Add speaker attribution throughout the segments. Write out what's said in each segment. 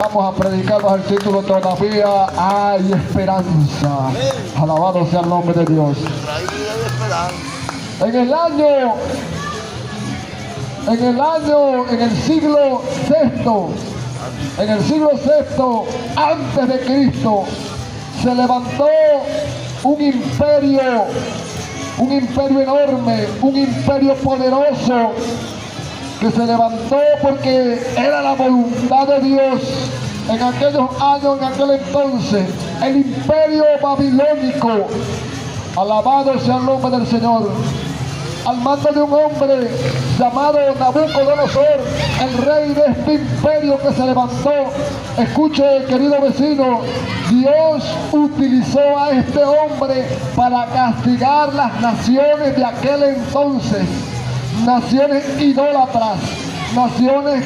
Speaker 1: Vamos a predicar bajo el título Todavía hay esperanza. Alabado sea el nombre de Dios. En el siglo VI antes de Cristo, se levantó un imperio enorme, un imperio poderoso, que se levantó porque era la voluntad de Dios. En aquellos años, en aquel entonces, el imperio babilónico, alabado sea el nombre del Señor, al mando de un hombre llamado Nabucodonosor, el rey de este imperio que se levantó. Escuche, querido vecino, Dios utilizó a este hombre para castigar las naciones de aquel entonces, naciones idólatras, naciones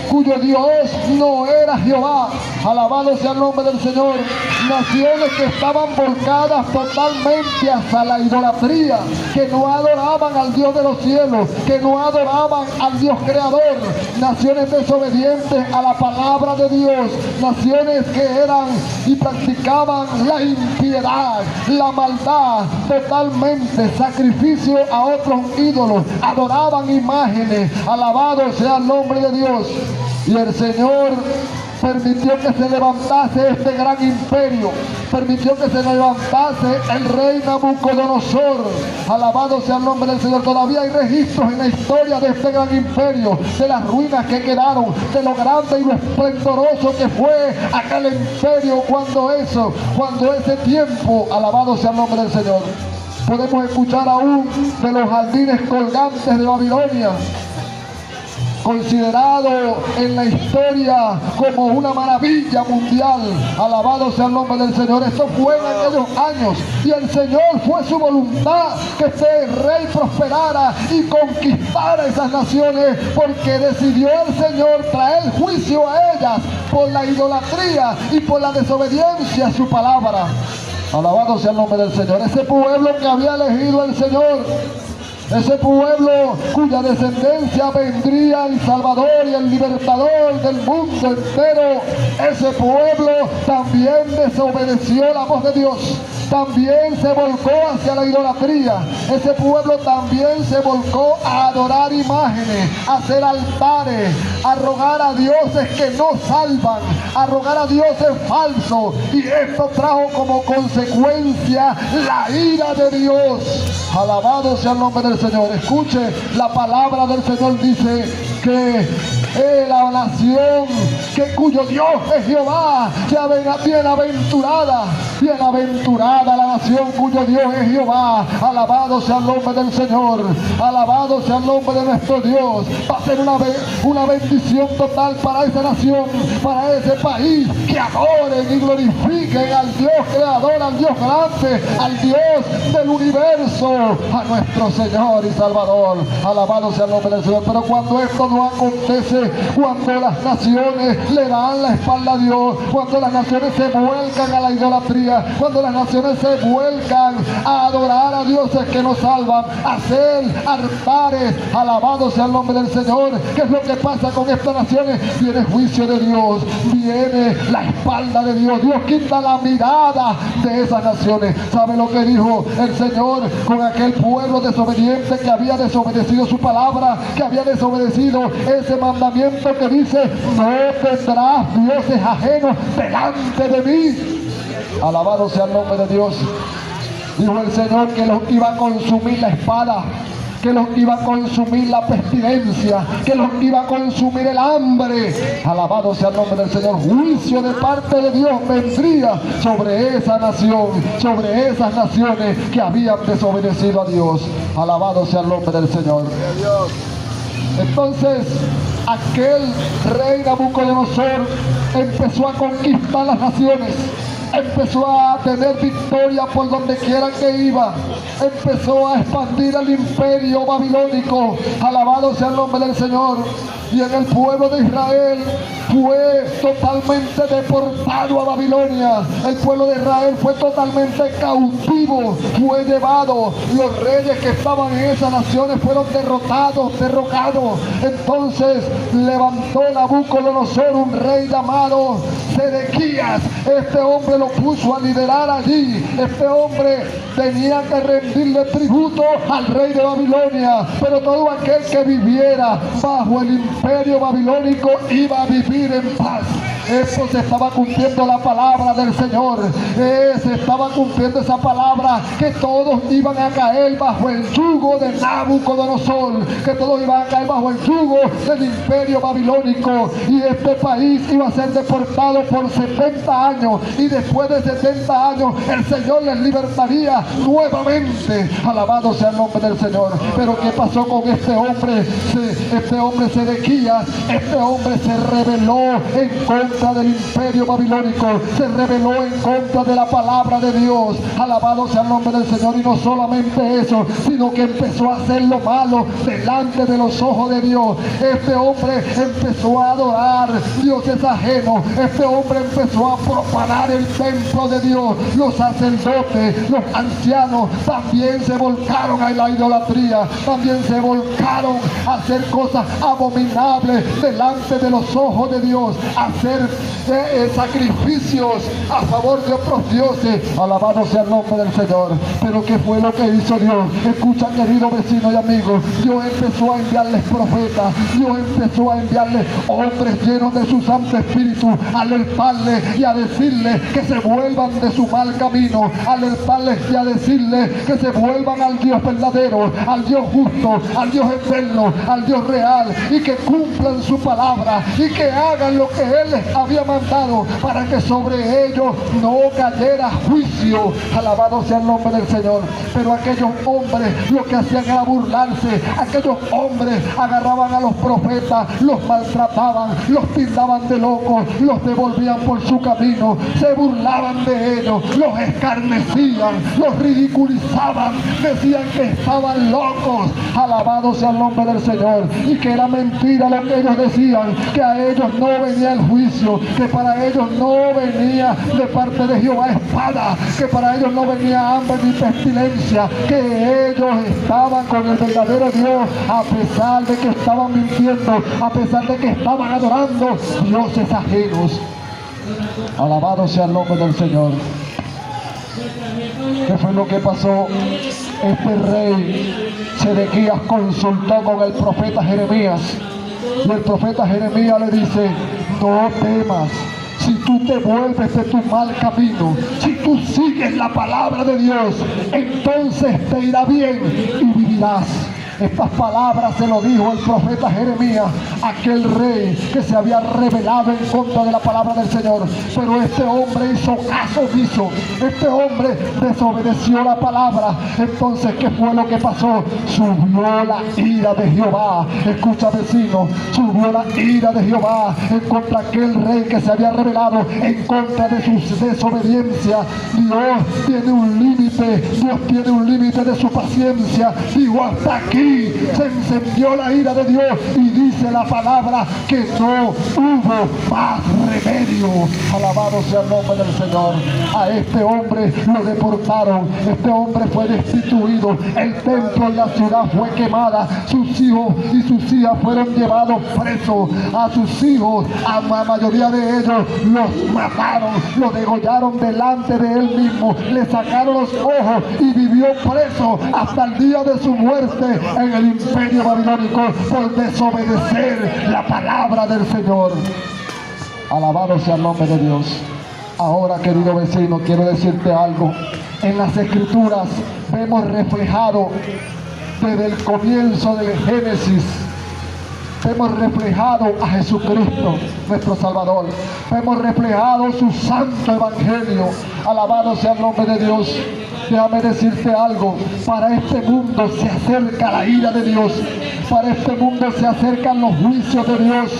Speaker 1: cuyo Dios no era Jehová. Alabado sea el nombre del Señor. Naciones que estaban volcadas totalmente hacia la idolatría, que no adoraban al Dios de los cielos, que no adoraban al Dios creador. Naciones desobedientes a la palabra de Dios, naciones que eran y practicaban la impiedad, la maldad, totalmente sacrificio a otros ídolos, adoraban imágenes. Alabado sea el nombre de Dios. Y el Señor permitió que se levantase este gran imperio, permitió que se levantase el rey Nabucodonosor. Alabado sea el nombre del Señor. Todavía hay registros en la historia de este gran imperio, de las ruinas que quedaron, de lo grande y lo esplendoroso que fue aquel imperio cuando ese tiempo, alabado sea el nombre del Señor. Podemos escuchar aún de los jardines colgantes de Babilonia, considerado en la historia como una maravilla mundial. Alabado sea el nombre del Señor. Esto fue en aquellos años, y el Señor fue su voluntad que este rey prosperara y conquistara esas naciones, porque decidió el Señor traer juicio a ellas por la idolatría y por la desobediencia a su palabra. Alabado sea el nombre del Señor. Ese pueblo que había elegido el Señor, ese pueblo cuya descendencia vendría el Salvador y el Libertador del mundo entero, ese pueblo también desobedeció la voz de Dios, también se volcó hacia la idolatría. Ese pueblo también se volcó a adorar imágenes, a hacer altares, a rogar a dioses que no salvan, a rogar a dioses falsos, y esto trajo como consecuencia la ira de Dios. Alabado sea el nombre del Señor. Escuche, la palabra del Señor dice que la nación cuyo Dios es Jehová, sea bienaventurada la nación cuyo Dios es Jehová. Alabado sea el nombre del Señor, alabado sea el nombre de nuestro Dios. Va a ser una bendición total para esa nación, para ese país, que adoren y glorifiquen al Dios creador, al Dios grande, al Dios del universo, a nuestro Señor y Salvador. Alabado sea el nombre del Señor. Pero cuando esto no acontece, cuando las naciones le dan la espalda a Dios, cuando las naciones se vuelcan a la idolatría, cuando las naciones se vuelcan a adorar a dioses que no salvan, a hacer altares, alabado sea el nombre del Señor. ¿Qué es lo que pasa con estas naciones? Viene juicio de Dios, viene la espalda de Dios. Dios quita la mirada de esas naciones. ¿Sabe lo que dijo el Señor con aquel pueblo desobediente que había desobedecido su palabra, que había desobedecido ese mandamiento que dice: no tendrás dioses ajenos delante de mí? Alabado sea el nombre de Dios. Dijo el Señor que los iba a consumir la espada, que los iba a consumir la pestilencia, que los iba a consumir el hambre. Alabado sea el nombre del Señor. Juicio de parte de Dios vendría sobre esa nación, sobre esas naciones que habían desobedecido a Dios. Alabado sea el nombre del Señor. Entonces, aquel rey Nabucodonosor empezó a conquistar las naciones. empezó a tener victoria por donde quiera que iba. Empezó a expandir el imperio babilónico. Alabado sea el nombre del Señor. Y en el pueblo de Israel fue totalmente deportado a Babilonia. El pueblo de Israel fue totalmente cautivo, fue llevado. Los reyes que estaban en esas naciones fueron derrotados. Entonces levantó Nabucodonosor un rey llamado Sedequías. Este hombre lo puso a liderar allí. Este hombre tenía que rendirle tributo al rey de Babilonia, pero todo aquel que viviera bajo el imperio babilónico iba a vivir en paz. Eso se estaba cumpliendo la palabra del Señor. Se estaba cumpliendo esa palabra, que todos iban a caer bajo el yugo de Nabucodonosor, que todos iban a caer bajo el yugo del imperio babilónico, y este país iba a ser deportado por 70 años, y después de 70 años el Señor les libertaría nuevamente. Alabado sea el nombre del Señor. Pero ¿qué pasó con este hombre? Este hombre Sedequías, este hombre se rebeló en contra del imperio babilónico, se rebeló en contra de la palabra de Dios. Alabado sea el nombre del Señor. Y no solamente eso, sino que empezó a hacer lo malo delante de los ojos de Dios. Este hombre empezó a adorar dioses ajenos. Este hombre empezó a profanar el templo de Dios. Los sacerdotes, los ancianos también se volcaron a la idolatría, también se volcaron a hacer cosas abominables delante de los ojos de Dios, a hacer sacrificios a favor de otros dioses. Alabado sea el nombre del Señor. Pero ¿qué fue lo que hizo Dios? Escucha, querido vecino y amigo, Dios empezó a enviarles profetas, Dios empezó a enviarles hombres llenos de su Santo Espíritu, a alertarles y a decirles que se vuelvan de su mal camino, a alertarles y a decirles que se vuelvan al Dios verdadero, al Dios justo, al Dios eterno, al Dios real, y que cumplan su palabra y que hagan lo que Él les había mandado, para que sobre ellos no cayera juicio. Alabado sea el nombre del Señor. Pero aquellos hombres lo que hacían era burlarse. Aquellos hombres agarraban a los profetas, los maltrataban, los tildaban de locos, los devolvían por su camino, se burlaban de ellos, los escarnecían, los ridiculizaban, decían que estaban locos. Alabado sea el nombre del Señor. Y que era mentira lo que ellos decían, que a ellos no venía el juicio, que para ellos no venía de parte de Jehová espada, que para ellos no venía hambre ni pestilencia, que ellos estaban con el verdadero Dios, a pesar de que estaban mintiendo, a pesar de que estaban adorando dioses ajenos. Alabado sea el nombre del Señor. ¿Qué fue lo que pasó? Este rey Sedequías consultó con el profeta Jeremías, y el profeta Jeremías le dice: no temas. Si tú te vuelves de tu mal camino, si tú sigues la palabra de Dios, entonces te irá bien y vivirás. Estas palabras se lo dijo el profeta Jeremías, aquel rey que se había rebelado en contra de la palabra del Señor. Pero este hombre hizo caso omiso, este hombre desobedeció la palabra. Entonces, ¿qué fue lo que pasó? Subió la ira de Jehová. Escucha, vecino, subió la ira de Jehová en contra de aquel rey que se había rebelado en contra de su desobediencia. Dios tiene un límite de su paciencia. Digo, hasta aquí se encendió la ira de Dios, y dice la palabra que no hubo más remedio. Alabado sea el nombre del Señor. A este hombre lo deportaron, este hombre fue destituido, el templo y la ciudad fue quemada, sus hijos y sus hijas fueron llevados presos. A sus hijos, a la mayoría de ellos, los mataron, los degollaron delante de él mismo, le sacaron los ojos y vivió preso hasta el día de su muerte en el imperio babilónico por desobedecer la palabra del Señor. Alabado sea el nombre de Dios. Ahora, querido vecino, quiero decirte algo. En las Escrituras vemos reflejado desde el comienzo del Génesis, vemos reflejado a Jesucristo, nuestro Salvador. Vemos reflejado su santo evangelio. Alabado sea el nombre de Dios. Déjame decirte algo. Para este mundo se acerca la ira de Dios. Para este mundo se acercan los juicios de Dios.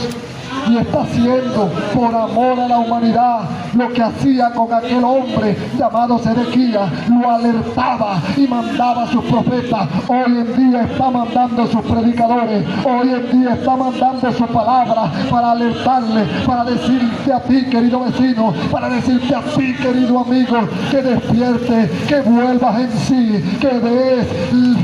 Speaker 1: y está haciendo por amor a la humanidad lo que hacía con aquel hombre llamado Sedequías. Lo alertaba y mandaba a sus profetas. Hoy en día está mandando a sus predicadores. Hoy en día está mandando su palabra para alertarle, para decirte a ti, querido vecino, para decirte a ti, querido amigo, que despierte, que vuelvas en sí, que des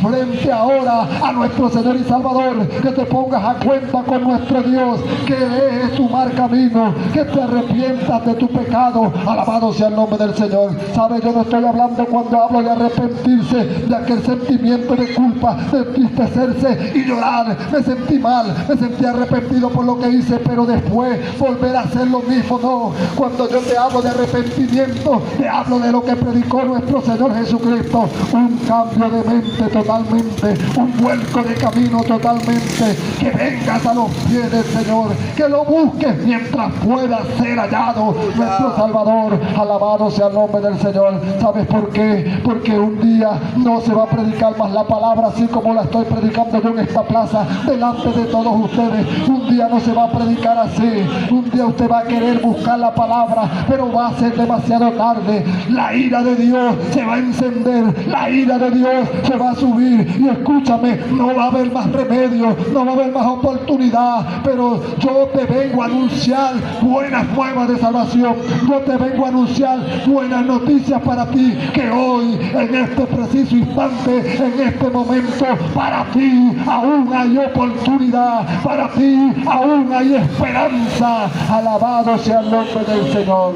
Speaker 1: frente ahora a nuestro Señor y Salvador, que te pongas a cuenta con nuestro Dios, que dejes tu mal camino, que te arrepientas de tu pecado. Alabado sea el nombre del Señor. ¿Sabe? Yo no estoy hablando, cuando hablo de arrepentirse, de aquel sentimiento de culpa, de entristecerse y llorar. Me sentí mal, me sentí arrepentido por lo que hice, pero después volver a hacer lo mismo. No, cuando yo te hablo de arrepentimiento, te hablo de lo que predicó nuestro Señor Jesucristo. Un cambio de mente totalmente, un vuelco de camino totalmente, que vengas a los pies del Señor, que lo busques mientras pueda ser hallado nuestro Salvador. Alabado sea el nombre del Señor. ¿Sabes por qué? Porque un día no se va a predicar más la palabra así como la estoy predicando yo en esta plaza delante de todos ustedes. Un día no se va a predicar así. Un día usted va a querer buscar la palabra, pero va a ser demasiado tarde. La ira de Dios se va a encender, la ira de Dios se va a subir, y escúchame, no va a haber más remedio, no va a haber más oportunidad. Pero yo te vengo a anunciar buenas nuevas de salvación. Yo te vengo a anunciar buenas noticias para ti, que hoy, en este preciso instante, en este momento, para ti aún hay oportunidad, para ti aún hay esperanza. Alabado sea el nombre del Señor.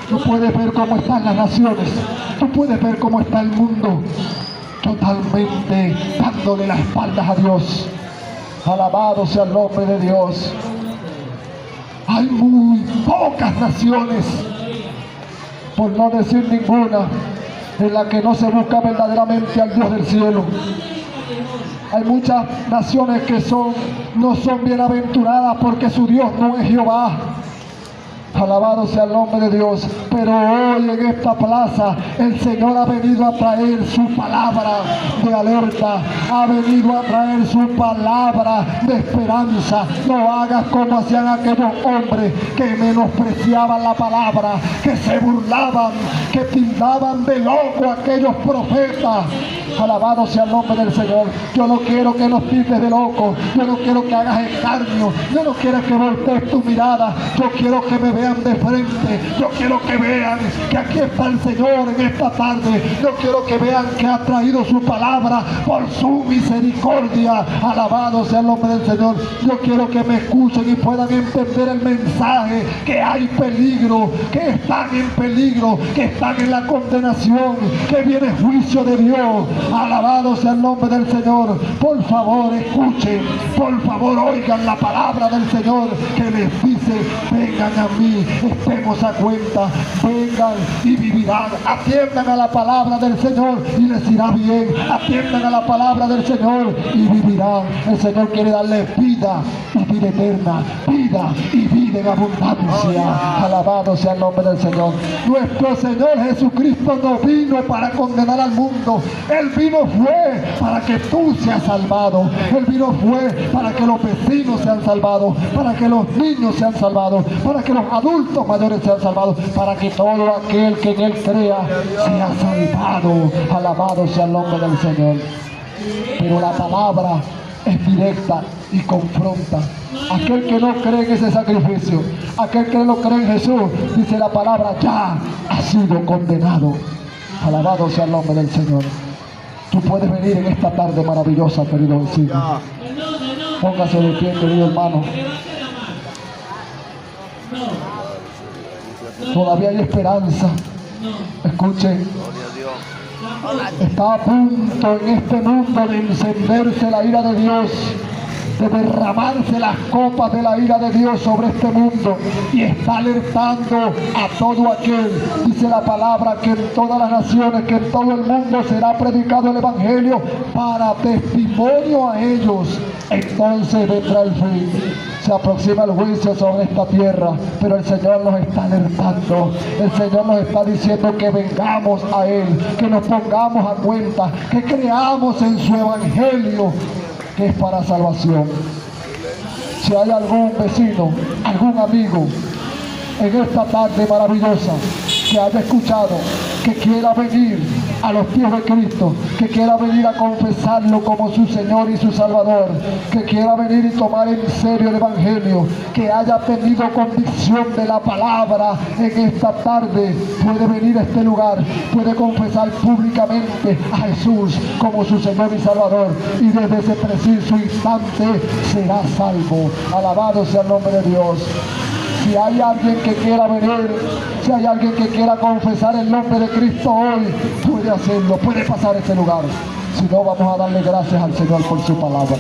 Speaker 1: Tú puedes ver cómo están las naciones, tú puedes ver cómo está el mundo, totalmente dándole las espaldas a Dios. Alabado sea el nombre de Dios. Hay muy pocas naciones, por no decir ninguna, en la que no se busca verdaderamente al Dios del cielo. Hay muchas naciones que no son bienaventuradas porque su Dios no es Jehová. Alabado sea el nombre de Dios. Pero hoy en esta plaza el Señor ha venido a traer su palabra de alerta, ha venido a traer su palabra de esperanza. No hagas como hacían aquellos hombres que menospreciaban la palabra, que se burlaban, que tildaban de loco a aquellos profetas. Alabado sea el nombre del Señor. Yo no quiero que nos tildes de loco, yo no quiero que hagas escarnio, yo no quiero que voltees tu mirada. Yo quiero que me vean de frente, yo quiero que vean que aquí está el Señor en esta tarde. Yo quiero que vean que ha traído su palabra por su misericordia. Alabado sea el nombre del Señor. Yo quiero que me escuchen y puedan entender el mensaje, que hay peligro, que están en peligro, que están en la condenación, que viene juicio de Dios. Alabado sea el nombre del Señor. Por favor escuchen, por favor oigan la palabra del Señor, que les dice: vengan a mí, estemos a cuenta, vengan y vivirán. Atiendan a la palabra del Señor y les irá bien. Atiendan a la palabra del Señor y vivirán. El Señor quiere darles vida y vida eterna, vida y vida en abundancia. Alabado sea el nombre del Señor. Nuestro Señor Jesucristo no vino para condenar al mundo. Él vino fue para que tú seas salvado. Él vino fue para que los vecinos sean salvados, para que los niños sean salvados, para que los adultos mayores sean salvados, para que todo aquel que en Él crea sea salvado. Alabado sea el nombre del Señor. Pero la palabra es directa y confronta. Aquel que no cree en ese sacrificio, aquel que no cree en Jesús, dice la palabra, ya ha sido condenado. Alabado sea el nombre del Señor. Tú puedes venir en esta tarde maravillosa, querido vecino. Póngase de pie, querido hermano. Todavía hay esperanza. Escuchen. Está a punto en este mundo de encenderse la ira de Dios, de derramarse las copas de la ira de Dios sobre este mundo, y está alertando a todo aquel, dice la palabra, que en todas las naciones, que en todo el mundo será predicado el Evangelio para testimonio a ellos. Entonces vendrá el fin. Se aproxima el juicio sobre esta tierra, pero el Señor nos está alertando. El Señor nos está diciendo que vengamos a Él, que nos pongamos a cuenta, que creamos en su Evangelio, que es para salvación. Si hay algún vecino, algún amigo en esta tarde maravillosa que haya escuchado, que quiera venir a los pies de Cristo, que quiera venir a confesarlo como su Señor y su Salvador, que quiera venir y tomar en serio el Evangelio, que haya tenido convicción de la palabra en esta tarde, puede venir a este lugar, puede confesar públicamente a Jesús como su Señor y Salvador, y desde ese preciso instante será salvo. Alabado sea el nombre de Dios. Si hay alguien que quiera venir, si hay alguien que quiera confesar el nombre de Cristo hoy, puede hacerlo, puede pasar a este lugar. Si no, vamos a darle gracias al Señor por su palabra.